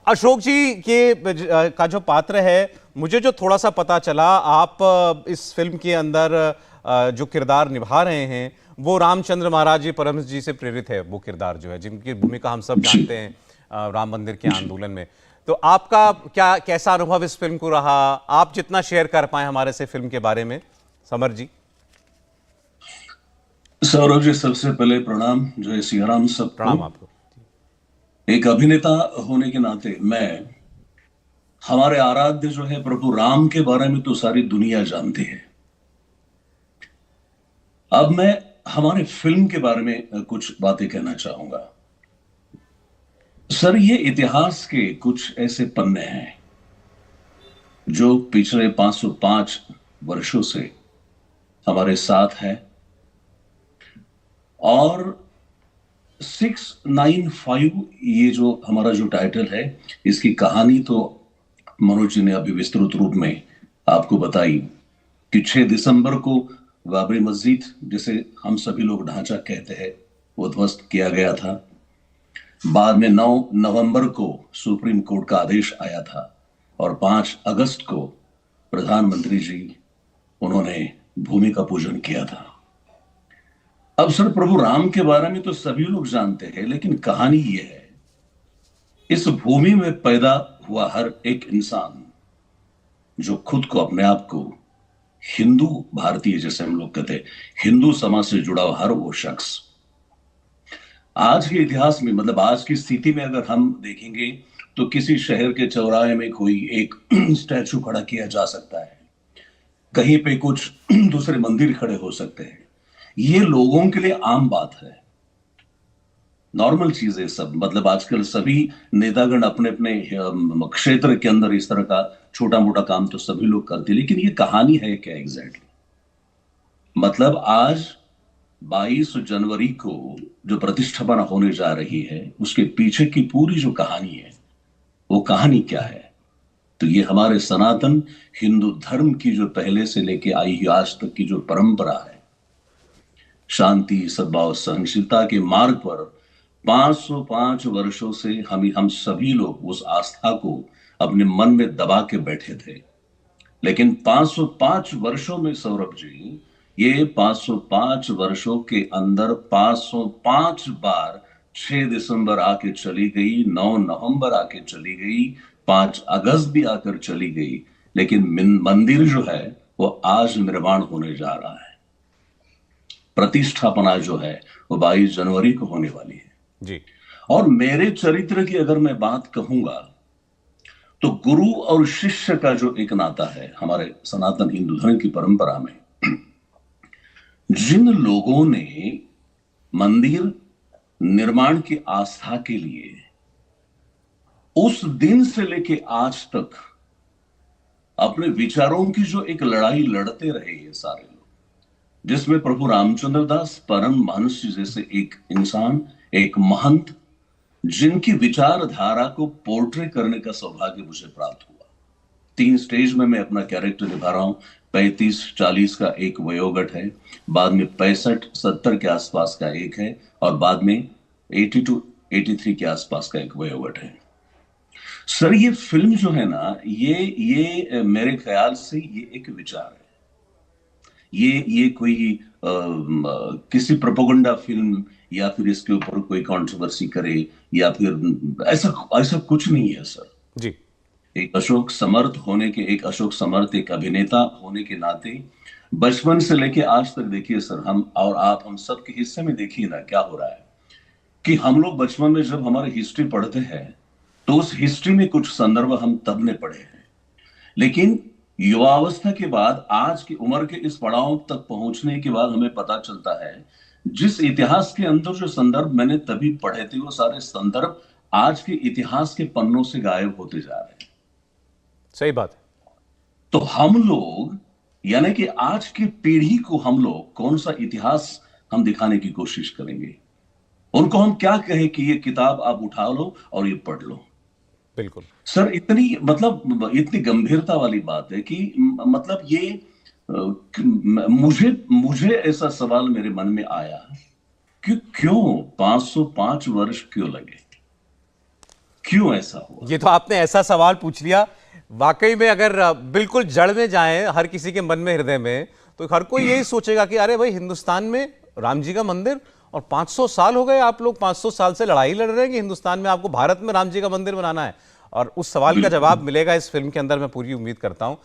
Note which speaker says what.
Speaker 1: अशोक जी के का जो पात्र है, मुझे जो थोड़ा सा पता चला, आप इस फिल्म के अंदर जो किरदार निभा रहे हैं वो रामचंद्र महाराज जी परमहंस जी से प्रेरित है। वो किरदार जो है, जिनकी भूमिका हम सब
Speaker 2: जी
Speaker 1: जानते हैं राम मंदिर के
Speaker 2: जी।
Speaker 1: आंदोलन में। तो आपका क्या कैसा अनुभव इस फिल्म को रहा? आप जितना शेयर कर पाए हमारे से फिल्म के बारे में, समर जी।
Speaker 2: सौरभ जी, सबसे पहले प्रणाम, जय सिया राम सबको।
Speaker 1: प्रणाम आपको।
Speaker 2: एक अभिनेता होने के नाते मैं, हमारे आराध्य जो है प्रभु राम के बारे में तो सारी दुनिया जानती है। अब मैं हमारे फिल्म के बारे में कुछ बातें कहना चाहूंगा। सर, ये इतिहास के कुछ ऐसे पन्ने हैं जो पिछले 505 वर्षों से हमारे साथ है, और 695 ये जो हमारा जो टाइटल है, इसकी कहानी तो मनोज जी ने अभी विस्तृत रूप में आपको बताई कि 6 दिसंबर को बाबरी मस्जिद, जिसे हम सभी लोग ढांचा कहते हैं, वो ध्वस्त किया गया था। बाद में 9 नवंबर को सुप्रीम कोर्ट का आदेश आया था और 5 अगस्त को प्रधानमंत्री जी, उन्होंने भूमि का पूजन किया था। अब सर, प्रभु राम के बारे में तो सभी लोग जानते हैं, लेकिन कहानी यह है, इस भूमि में पैदा हुआ हर एक इंसान जो खुद को, अपने आप को हिंदू भारतीय, जैसे हम लोग कहते हैं, हिंदू समाज से जुड़ा हुआ हर वो शख्स, आज के इतिहास में, मतलब आज की स्थिति में अगर हम देखेंगे तो किसी शहर के चौराहे में कोई एक स्टैचू खड़ा किया जा सकता है, कहीं पे कुछ दूसरे मंदिर खड़े हो सकते हैं। ये लोगों के लिए आम बात है, नॉर्मल चीज है सब। मतलब आजकल सभी नेतागण अपने अपने क्षेत्र के अंदर इस तरह का छोटा मोटा काम तो सभी लोग करते हैं, लेकिन ये कहानी है क्या एग्जैक्टली? मतलब आज 22 जनवरी को जो प्रतिष्ठापना होने जा रही है, उसके पीछे की पूरी जो कहानी है, वो कहानी क्या है? तो ये हमारे सनातन हिंदू धर्म की जो पहले से लेके आई हुई आज तक की जो परंपरा है, शांति, सद्भाव, सहनशीलता के मार्ग पर 505 वर्षों से हम सभी लोग उस आस्था को अपने मन में दबा के बैठे थे। लेकिन 505 वर्षों में सौरभ जी, ये 505 वर्षों के अंदर 505 बार 6 दिसंबर आके चली गई, 9 नवंबर आके चली गई, 5 अगस्त भी आकर चली गई, लेकिन मंदिर जो है वो आज निर्माण होने जा रहा है। प्रतिष्ठापना जो है वो 22 जनवरी को होने वाली है
Speaker 1: जी।
Speaker 2: और मेरे चरित्र की अगर मैं बात कहूंगा तो गुरु और शिष्य का जो एक नाता है हमारे सनातन हिंदू धर्म की परंपरा में, जिन लोगों ने मंदिर निर्माण की आस्था के लिए उस दिन से लेके आज तक अपने विचारों की जो एक लड़ाई लड़ते रहे, ये सारे लोग, जिसमें प्रभु रामचंद्र दास परमहंस जैसे एक इंसान, एक महंत, जिनकी विचारधारा को पोर्ट्रे करने का सौभाग्य मुझे प्राप्त हुआ। 3 स्टेज में मैं अपना कैरेक्टर निभा रहा हूं। 35-40 का एक वयोगट है, बाद में 65-70 के आसपास का एक है, और बाद में 82-83 के आसपास का एक वयोगट है। सर, ये फिल्म जो है ना, ये मेरे ख्याल से ये एक विचार है। ये कोई किसी प्रोपेगेंडा फिल्म या फिर इसके ऊपर कोई कंट्रोवर्सी करे या फिर ऐसा ऐसा कुछ नहीं है सर।
Speaker 1: जी।
Speaker 2: एक अशोक समर्थ एक अभिनेता होने के नाते, बचपन से लेके आज तक देखिए सर, हम और आप, हम सब के हिस्से में देखिए ना क्या हो रहा है कि हम लोग बचपन में जब हमारी हिस्ट्री पढ़ते हैं तो उस हिस्ट्री में कुछ संदर्भ हम तब ने पढ़े हैं, लेकिन युवावस्था के बाद, आज की उम्र के इस पड़ाव तक पहुंचने के बाद हमें पता चलता है जिस इतिहास के अंदर जो संदर्भ मैंने तभी पढ़े थे, वो सारे संदर्भ आज के इतिहास के पन्नों से गायब होते जा रहे हैं।
Speaker 1: सही बात है।
Speaker 2: तो हम लोग, यानी कि आज की पीढ़ी को हम लोग कौन सा इतिहास हम दिखाने की कोशिश करेंगे? उनको हम क्या कहें कि ये किताब आप उठा लो और ये पढ़ लो?
Speaker 1: बिल्कुल
Speaker 2: सर, इतनी गंभीरता वाली बात है कि मतलब ये मुझे ऐसा सवाल मेरे मन में आया कि क्यों 505 वर्ष क्यों लगे? क्यों ऐसा हुआ?
Speaker 1: ये तो आपने ऐसा सवाल पूछ लिया, वाकई में अगर बिल्कुल जड़ में जाएं हर किसी के मन में, हृदय में, तो हर कोई यही सोचेगा कि अरे भाई, हिंदुस्तान में राम जी का मंदिर, और 500 साल हो गए, आप लोग 500 साल से लड़ाई लड़ रहे हैं कि हिंदुस्तान में आपको भारत में राम जी का मंदिर बनाना है। और उस सवाल का जवाब मिलेगा इस फिल्म के अंदर, मैं पूरी उम्मीद करता हूं।